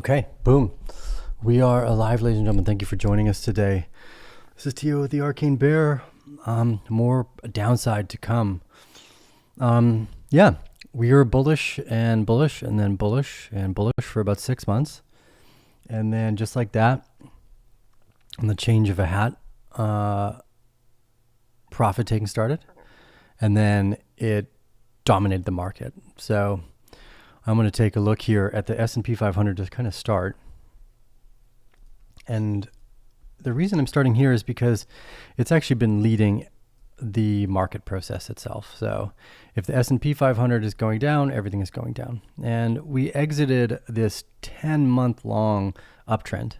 Okay, boom. We are alive, ladies and gentlemen. Thank you for joining us today. This is Tio with the Arcane Bear. More downside to come. Yeah, we were bullish and bullish and then bullish and bullish for about 6 months. And then just like that, on the change of a hat, profit taking started. And then it dominated the market. So I'm going to take a look here at the S&P 500 to kind of start. And the reason I'm starting here is because it's actually been leading the market process itself. So if the S&P 500 is going down, everything is going down. And we exited this 10-month long uptrend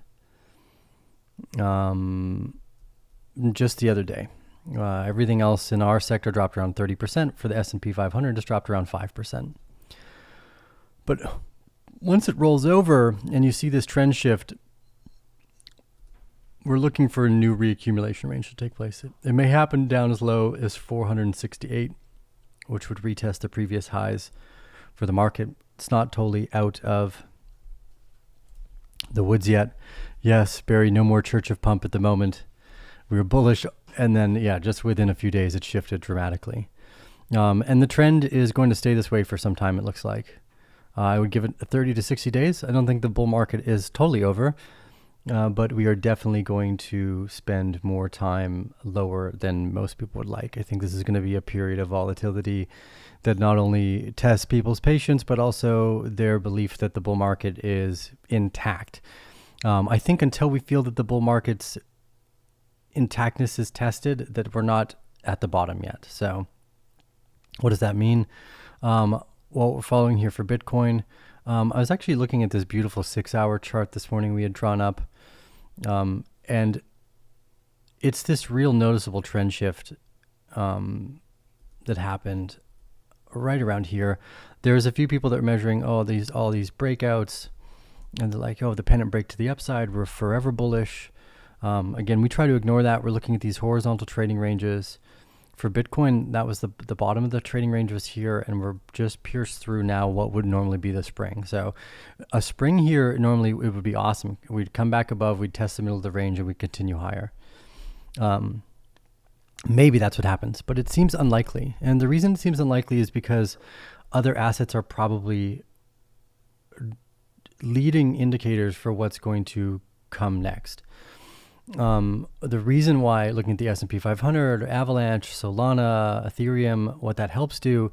just the other day. Everything else in our sector dropped around 30%. For the S&P 500, just dropped around 5%. But once it rolls over and you see this trend shift, we're looking for a new reaccumulation range to take place. It may happen down as low as 468, which would retest the previous highs for the market. It's not totally out of the woods yet. Yes, Barry, no more Church of Pump at the moment. We were bullish, and then, yeah, just within a few days, it shifted dramatically. And the trend is going to stay this way for some time, it looks like. I would give it 30 to 60 days. I don't think the bull market is totally over, but we are definitely going to spend more time lower than most people would like. I think this is going to be a period of volatility that not only tests people's patience, but also their belief that the bull market is intact. I think until we feel that the bull market's intactness is tested, that we're not at the bottom yet. So what does that mean? What we're following here for Bitcoin, I was actually looking at this beautiful 6-hour chart this morning we had drawn up, and it's this real noticeable trend shift that happened right around here. There's a few people that are measuring all these breakouts, and they're like, oh, the pennant break to the upside, we're forever bullish. Again, we try to ignore that. We're looking at these horizontal trading ranges. For Bitcoin, that was the bottom of the trading range was here, and we're just pierced through now what would normally be the spring. So a spring here, normally it would be awesome. We'd come back above, we'd test the middle of the range, and we'd continue higher. Maybe that's what happens, but it seems unlikely. And the reason it seems unlikely is because other assets are probably leading indicators for what's going to come next. The reason why looking at the S&P 500, Avalanche, Solana, Ethereum, what that helps do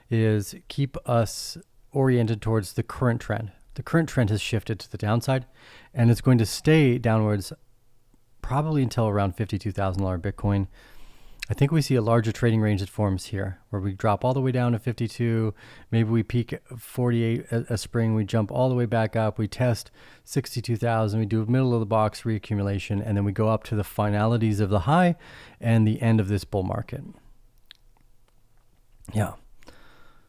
is keep us oriented towards the current trend. The current trend has shifted to the downside, and it's going to stay downwards probably until around $52,000 Bitcoin. I think we see a larger trading range that forms here, where we drop all the way down to 52. Maybe we peak at 48 a spring. We jump all the way back up. We test 62,000. We do a middle of the box reaccumulation, and then we go up to the finalities of the high and the end of this bull market. Yeah.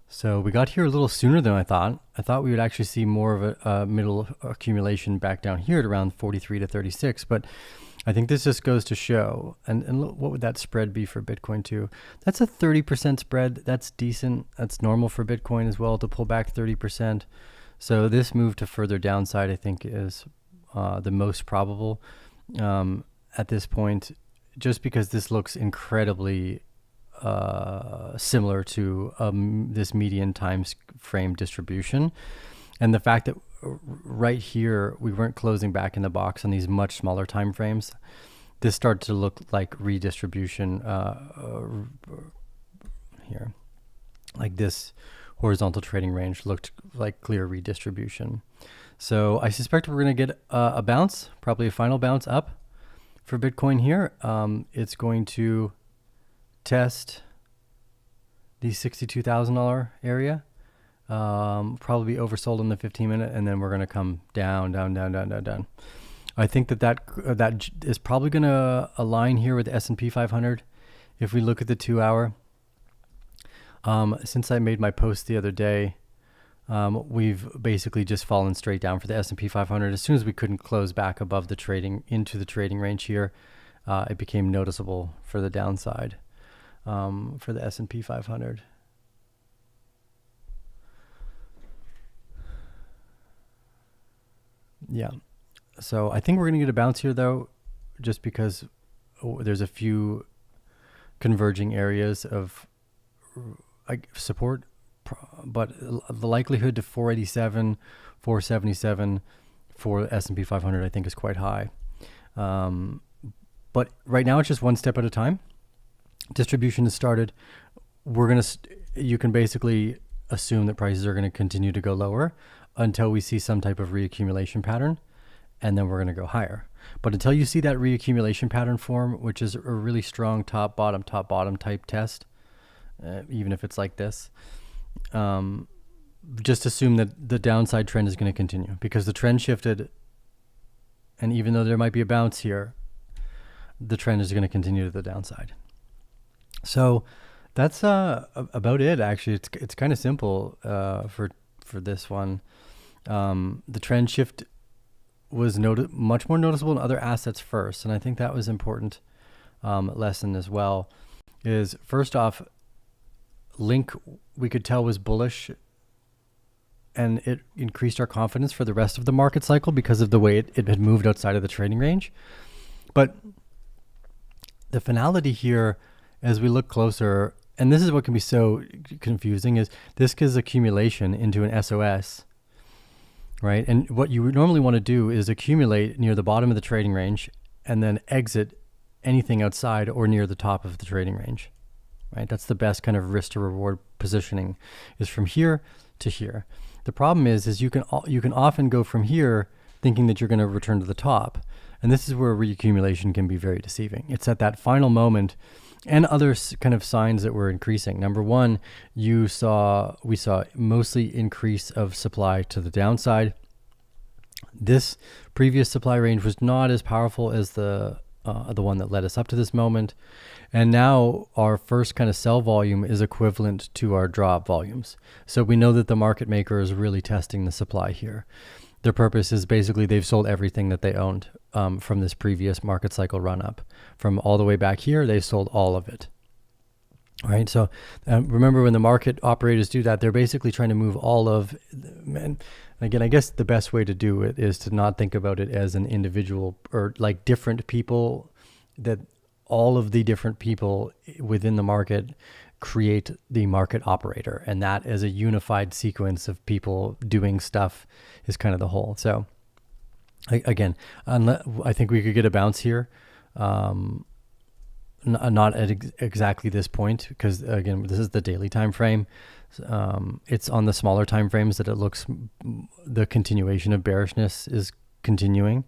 So we got here a little sooner than I thought. I thought we would actually see more of a middle accumulation back down here at around 43 to 36, but I think this just goes to show, and look, what would that spread be for Bitcoin too? That's a 30% spread. That's decent. That's normal for Bitcoin as well to pull back 30%. So this move to further downside, I think, is the most probable at this point, just because this looks incredibly similar to this median time frame distribution. And the fact that right here, we weren't closing back in the box on these much smaller time frames. This started to look like redistribution here. Like this horizontal trading range looked like clear redistribution. So I suspect we're going to get a bounce, probably a final bounce up for Bitcoin here. It's going to test the $62,000 area. Probably be oversold in the 15-minute, and then we're going to come down. I think that is probably going to align here with the S&P 500. If we look at the 2-hour, since I made my post the other day, we've basically just fallen straight down for the S&P 500. As soon as we couldn't close back above the trading range here, it became noticeable for the downside for the S&P 500. Yeah. So I think we're going to get a bounce here, though, just because there's a few converging areas of support, but the likelihood to 487, 477 for S&P 500, I think, is quite high. But right now, it's just one step at a time. Distribution has started. You can basically assume that prices are going to continue to go lower until we see some type of reaccumulation pattern, and then we're going to go higher. But until you see that reaccumulation pattern form, which is a really strong top bottom type test, even if it's like this, just assume that the downside trend is going to continue, because the trend shifted, and even though there might be a bounce here, the trend is going to continue to the downside. So that's about it. Actually, it's kind of simple for this one. The trend shift was much more noticeable in other assets first, and I think that was important lesson as well. Is first off, Link we could tell was bullish, and it increased our confidence for the rest of the market cycle because of the way it had moved outside of the trading range. But the finality here, as we look closer, and this is what can be so confusing, is this is accumulation into an SOS, right? And what you normally want to do is accumulate near the bottom of the trading range and then exit anything outside or near the top of the trading range, right? That's the best kind of risk to reward positioning, is from here to here. The problem is you can often go from here thinking that you're going to return to the top. And this is where reaccumulation can be very deceiving. It's at that final moment, and other kind of signs that were increasing. Number one, we saw mostly increase of supply to the downside. This previous supply range was not as powerful as the one that led us up to this moment. And now our first kind of sell volume is equivalent to our drop volumes. So we know that the market maker is really testing the supply here. Their purpose is basically they've sold everything that they owned from this previous market cycle run up. From all the way back here, they sold all of it. All right. So remember, when the market operators do that, they're basically trying to move all of, and again, I guess the best way to do it is to not think about it as an individual or like different people, that all of the different people within the market create the market operator, and that as a unified sequence of people doing stuff is kind of the whole. So again, I think we could get a bounce here, not at exactly this point, because again, this is the daily time frame. It's on the smaller time frames that it looks the continuation of bearishness is continuing.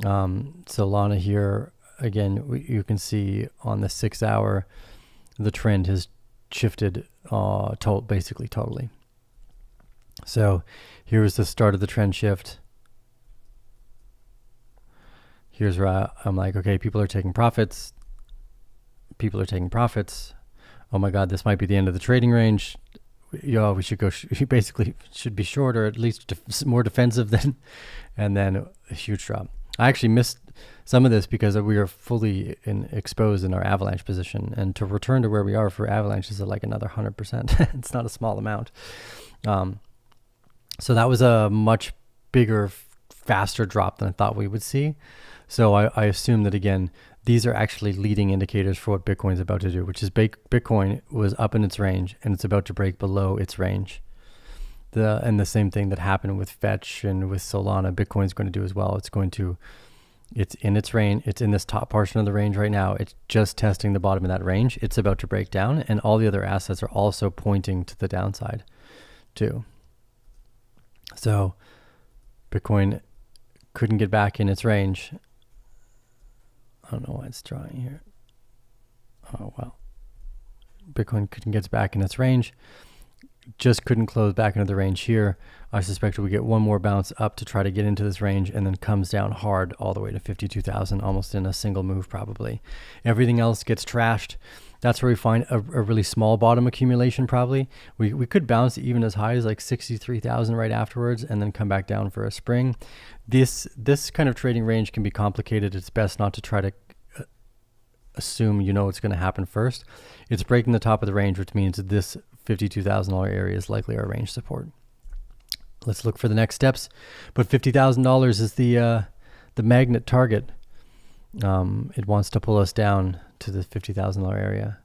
Solana here, again, you can see on the 6 hour, the trend has shifted basically totally. So here's the start of the trend shift. Here's where I'm like, okay, people are taking profits. Oh my God, this might be the end of the trading range. We should go, basically should be short, or at least more defensive than, and then a huge drop. I actually missed some of this because we are fully exposed in our Avalanche position, and to return to where we are for Avalanche is like another 100%. It's not a small amount. So that was a much bigger, faster drop than I thought we would see. So I assume that, again, these are actually leading indicators for what Bitcoin's about to do, which is Bitcoin was up in its range and it's about to break below its range. And the same thing that happened with Fetch and with Solana, Bitcoin's going to do as well. It's in its range. It's in this top portion of the range right now. It's just testing the bottom of that range. It's about to break down, and all the other assets are also pointing to the downside too. So Bitcoin couldn't get back in its range. I don't know why it's drawing here. Oh, well. Bitcoin couldn't get back in its range. Just couldn't close back into the range here. I suspect we get one more bounce up to try to get into this range, and then comes down hard all the way to 52,000, almost in a single move probably. Everything else gets trashed. That's where we find a really small bottom accumulation probably. We could bounce even as high as like 63,000 right afterwards, and then come back down for a spring. This kind of trading range can be complicated. It's best not to try to assume you know what's going to happen first. It's breaking the top of the range, which means this $52,000 area is likely our range support. let's look for the next steps. But $50,000 is the magnet target. It wants to pull us down to the $50,000 area.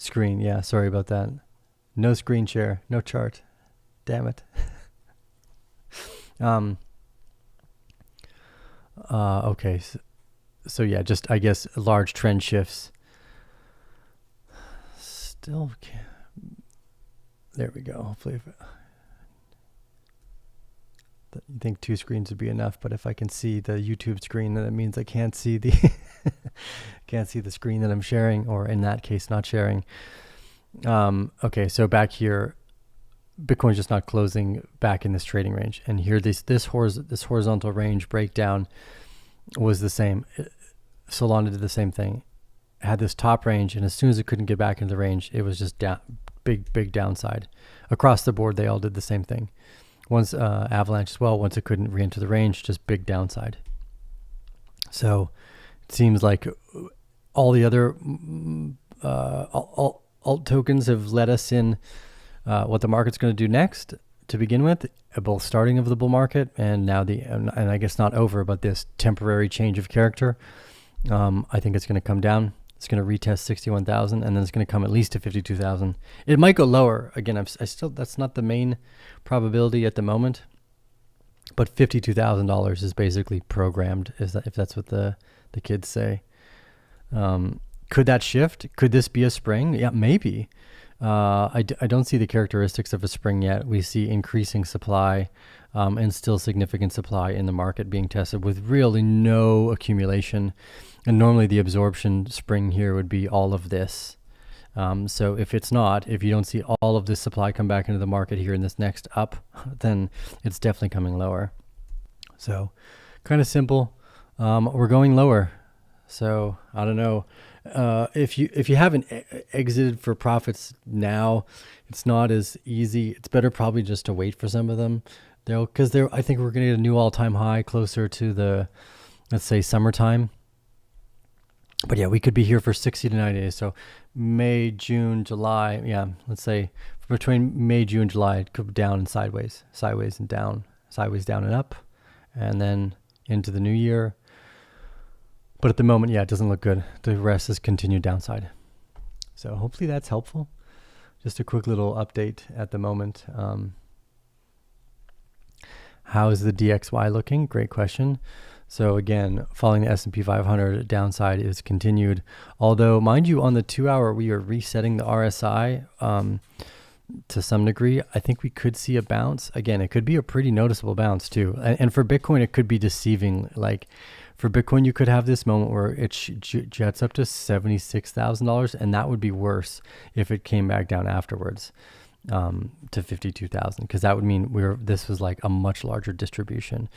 Screen, yeah, sorry about that. No screen share, no chart. Damn it. Okay, so yeah, just I guess large trend shifts. Still, there we go. Hopefully, you think 2 screens would be enough, but if I can see the YouTube screen, then it means I can't see the can't see the screen that I'm sharing, or in that case, not sharing. Okay, so back here, Bitcoin's just not closing back in this trading range, and here this horizontal range breakdown was the same. Solana did the same thing, had this top range, and as soon as it couldn't get back into the range, it was just down, big downside across the board. They all did the same thing. Once Avalanche as well, once it couldn't re-enter the range, just big downside. So it seems like all the other alt tokens have led us in what the market's going to do next to begin with, both starting of the bull market and now and I guess not over, but this temporary change of character. I think it's going to come down. It's going to retest 61,000, and then it's going to come at least to 52,000. It might go lower. Again, that's not the main probability at the moment, but $52,000 is basically programmed, if that's what the kids say. Could that shift? Could this be a spring? Yeah, maybe. I don't see the characteristics of a spring yet. We see increasing supply and still significant supply in the market being tested with really no accumulation. And normally the absorption spring here would be all of this. So if you don't see all of this supply come back into the market here in this next up, then it's definitely coming lower. So kind of simple. We're going lower. So I don't know. If you haven't exited for profits now, it's not as easy. It's better probably just to wait for some of them. I think we're going to get a new all-time high closer to the, let's say, summertime. But yeah, we could be here for 60 to 90 days. So May, June, July. Yeah, let's say between May, June, July, it could be down and sideways and down, sideways, down and up, and then into the new year. But at the moment, yeah, it doesn't look good. The rest is continued downside. So hopefully that's helpful. Just a quick little update at the moment. How is the DXY looking? Great question. So again, following the S&P 500, downside is continued. Although, mind you, on the 2-hour, we are resetting the RSI to some degree. I think we could see a bounce. Again, it could be a pretty noticeable bounce too. And for Bitcoin, it could be deceiving. Like for Bitcoin, you could have this moment where it jets up to $76,000, and that would be worse if it came back down afterwards to 52,000, because that would mean this was like a much larger distribution.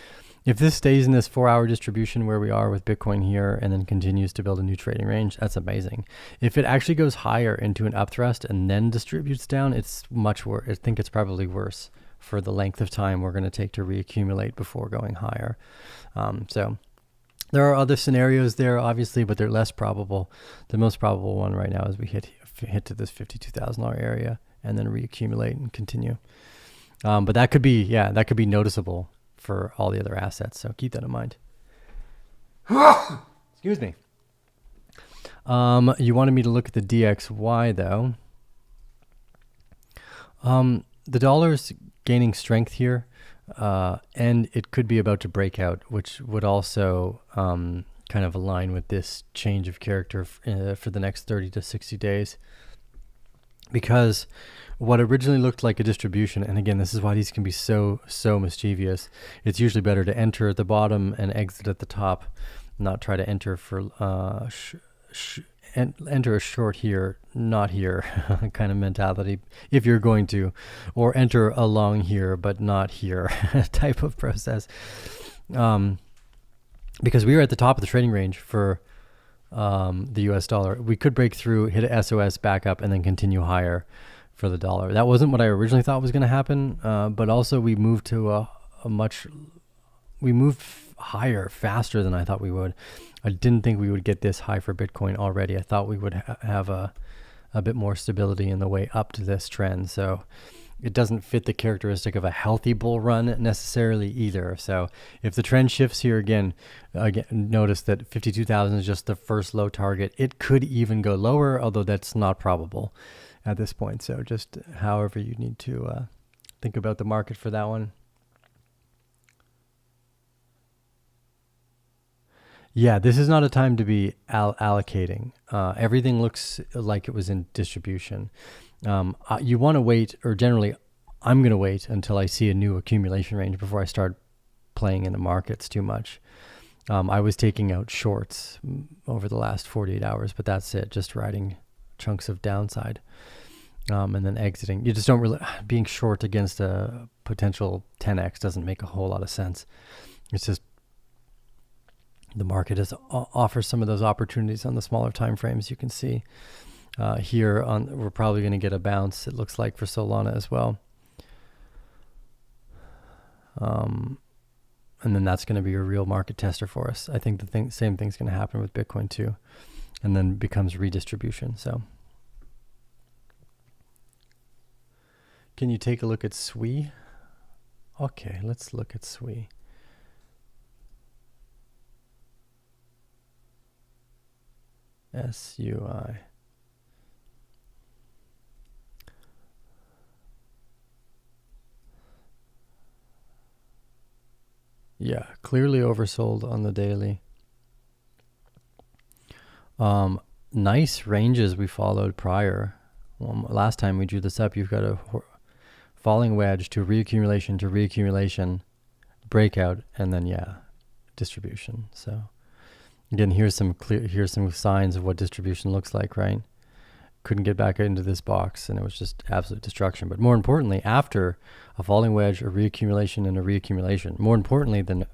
If this stays in this 4-hour distribution where we are with Bitcoin here and then continues to build a new trading range, that's amazing. If it actually goes higher into an upthrust and then distributes down, it's much worse. I think it's probably worse for the length of time we're going to take to reaccumulate before going higher. So there are other scenarios there, obviously, but they're less probable. The most probable one right now is we hit to this $52,000 area and then reaccumulate and continue. But that could be noticeable for all the other assets. So keep that in mind. Excuse me. You wanted me to look at the DXY though. The dollar's gaining strength here, and it could be about to break out, which would also kind of align with this change of character for the next 30 to 60 days. Because what originally looked like a distribution, and again, this is why these can be so mischievous. It's usually better to enter at the bottom and exit at the top, not try to enter for enter a short here, not here kind of mentality if you're going to, or enter a long here but not here type of process. Because we were at the top of the trading range for the US dollar. We could break through, hit a SOS back up, and then continue higher for the dollar. That wasn't what I originally thought was going to happen, but also we moved to we moved higher faster than I thought we would. I didn't think we would get this high for Bitcoin already. I thought we would have a a bit more stability in the way up to this trend. So it doesn't fit the characteristic of a healthy bull run necessarily either. So if the trend shifts here again, notice that 52,000 is just the first low target. It could even go lower, although that's not probable at this point. So just however you need to think about the market for that one. Yeah, this is not a time to be allocating. Everything looks like it was in distribution. You want to wait, or generally, I'm going to wait until I see a new accumulation range before I start playing in the markets too much. I was taking out shorts over the last 48 hours, but that's it, just riding chunks of downside and then exiting. You just don't really, being short against a potential 10x doesn't make a whole lot of sense. It's just, the market offers some of those opportunities on the smaller time frames. You can see here we're probably going to get a bounce, it looks like, for Solana as well. And then that's going to be a real market tester for us. I think same thing's going to happen with Bitcoin too, and then becomes redistribution. So can you take a look at SWI? Okay, let's look at SWI. SUI. Yeah, clearly oversold on the daily. Nice ranges we followed prior. Last time we drew this up, you've got a falling wedge to reaccumulation, breakout, and then distribution. So again, here's some signs of what distribution looks like, right? Couldn't get back into this box, and it was just absolute destruction. But more importantly, after a falling wedge, a reaccumulation, and a reaccumulation, more importantly than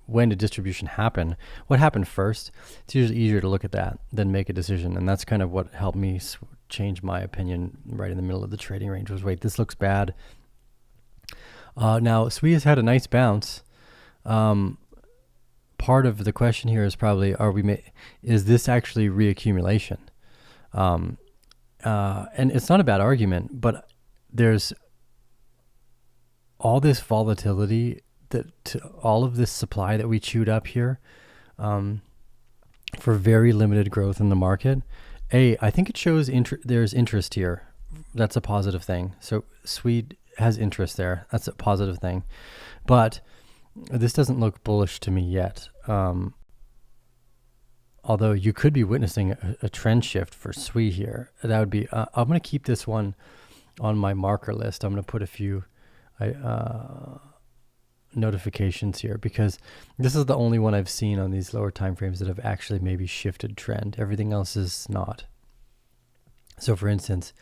when did distribution happen, what happened first? It's usually easier to look at that than make a decision, and that's kind of what helped me change my opinion right in the middle of the trading range. Was, wait, this looks bad. Now, SWI has had a nice bounce. Part of the question here is probably, is this actually reaccumulation? And it's not a bad argument, but there's all this volatility, all of this supply that we chewed up here for very limited growth in the market. I think it shows there's interest here. That's a positive thing. So SWI has interest there. That's a positive thing. But this doesn't look bullish to me yet. Although you could be witnessing a trend shift for SWI here. That would be, I'm going to keep this one on my marker list. I'm going to put a few notifications here, because this is the only one I've seen on these lower time frames that have actually maybe shifted trend. Everything else is not. So for instance,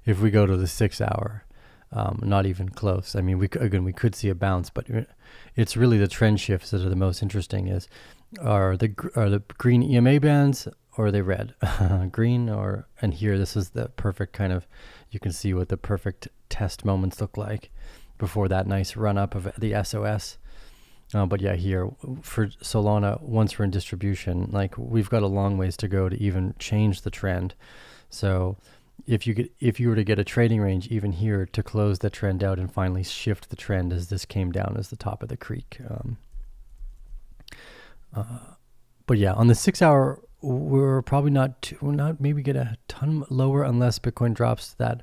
if we go to the 6 hour, not even close. I mean, we could see a bounce, but it's really the trend shifts that are the most interesting. Are the green EMA bands, or are they red? Green, and here this is the perfect kind of, you can see what the perfect test moments look like before that nice run up of the SOS. But yeah, here for Solana, once we're in distribution, like, we've got a long ways to go to even change the trend. So if you were to get a trading range even here to close the trend out and finally shift the trend as this came down as the top of the creek. But yeah, on the 6 hour, we're probably not maybe get a ton lower unless Bitcoin drops that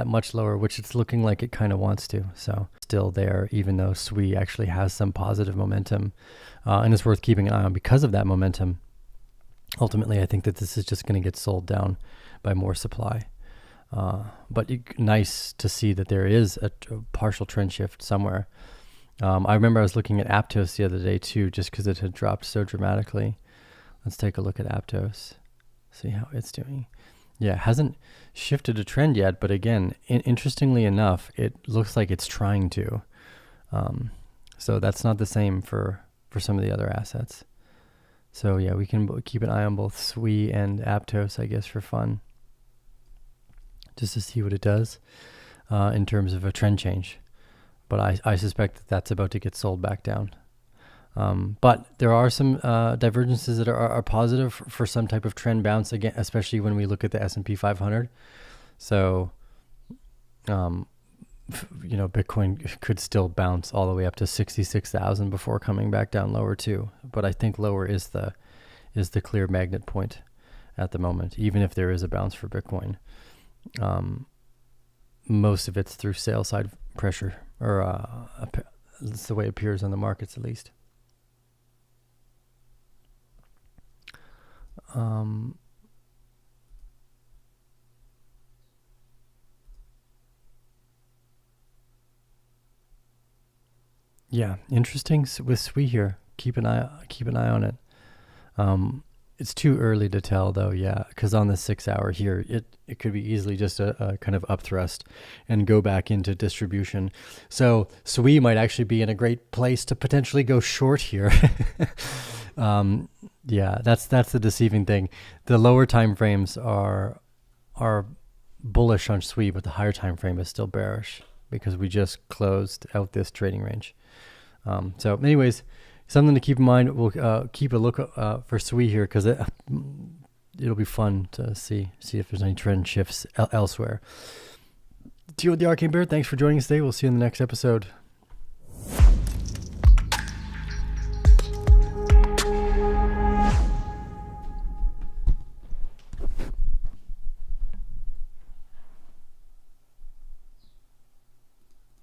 much lower, which it's looking like it kind of wants to. So still there, even though SWI actually has some positive momentum, and it's worth keeping an eye on because of that momentum. Ultimately, I think that this is just going to get sold down by more supply. But nice to see that there is a partial trend shift somewhere. I remember I was looking at Aptos the other day too, just because it had dropped so dramatically. Let's take a look at Aptos, see how it's doing. Yeah, it hasn't shifted a trend yet, but again, interestingly enough, it looks like it's trying to. So that's not the same for some of the other assets. So yeah, we can keep an eye on both SWI and Aptos, I guess, for fun, just to see what it does in terms of a trend change. But I suspect that that's about to get sold back down. But there are some divergences that are positive for some type of trend bounce, again, especially when we look at the S&P 500. So, Bitcoin could still bounce all the way up to 66,000 before coming back down lower too. But I think lower is the clear magnet point at the moment, even if there is a bounce for Bitcoin. Most of it's through sale side pressure, or that's the way it appears on the markets at least. Yeah, interesting with SWE here. Keep an eye on it. It's too early to tell though, because on the 6 hour here, it could be easily just a kind of upthrust and go back into distribution. So SWE might actually be in a great place to potentially go short here. That's the deceiving thing. The lower time frames are bullish on SWE, but the higher time frame is still bearish because we just closed out this trading range. So anyways, something to keep in mind. We'll keep a look for SWE here because it'll be fun to see if there's any trend shifts elsewhere. To you with the Arcane Bear, thanks for joining us today. We'll see you in the next episode.